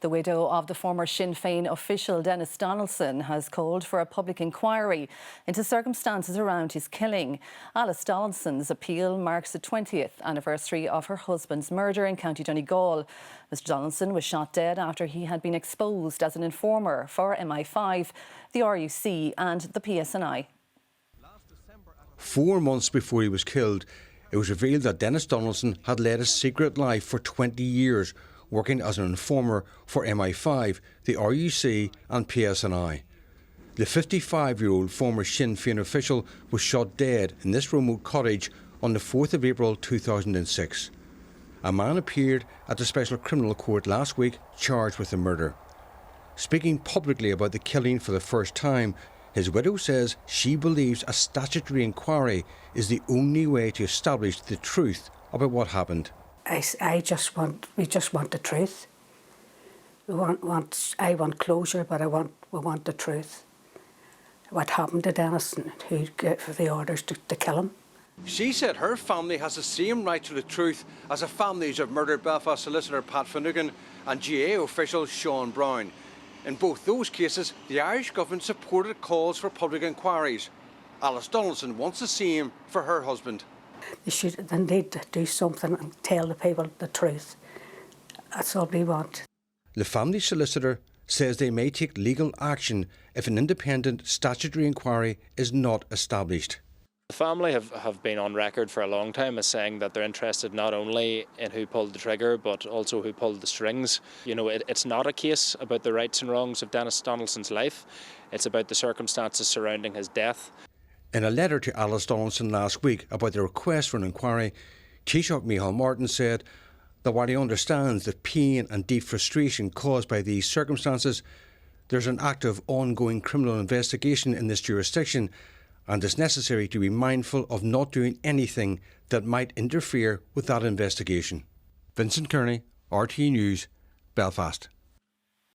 The widow of the former Sinn Féin official Denis Donaldson has called for a public inquiry into circumstances around his killing. Alice Donaldson's appeal marks the 20th anniversary of her husband's murder in County Donegal. Mr Donaldson was shot dead after he had been exposed as an informer for MI5, the RUC and the PSNI. 4 months before he was killed, it was revealed that Denis Donaldson had led a secret life for 20 years, working as an informer for MI5, the RUC and PSNI. The 55-year-old former Sinn Féin official was shot dead in this remote cottage on the 4th of April 2006. A man appeared at the Special Criminal Court last week charged with the murder. Speaking publicly about the killing for the first time, his widow says she believes a statutory inquiry is the only way to establish the truth about what happened. We just want the truth. I want closure, but we want the truth. What happened to Denis and who gave the orders to kill him? She said her family has the same right to the truth as the families of murdered Belfast solicitor Pat Finnegan and GA official Sean Brown. In both those cases, the Irish government supported calls for public inquiries. Alice Donaldson wants the same for her husband. They need to do something and tell the people the truth. That's all we want. The family solicitor says they may take legal action if an independent statutory inquiry is not established. The family have been on record for a long time as saying that they're interested not only in who pulled the trigger but also who pulled the strings. You know, it's not a case about the rights and wrongs of Denis Donaldson's life. It's about the circumstances surrounding his death. In a letter to Alice Donaldson last week about the request for an inquiry, Taoiseach Micheál Martin said that while he understands the pain and deep frustration caused by these circumstances, there's an active ongoing criminal investigation in this jurisdiction, and it's necessary to be mindful of not doing anything that might interfere with that investigation. Vincent Kearney, RTÉ News, Belfast.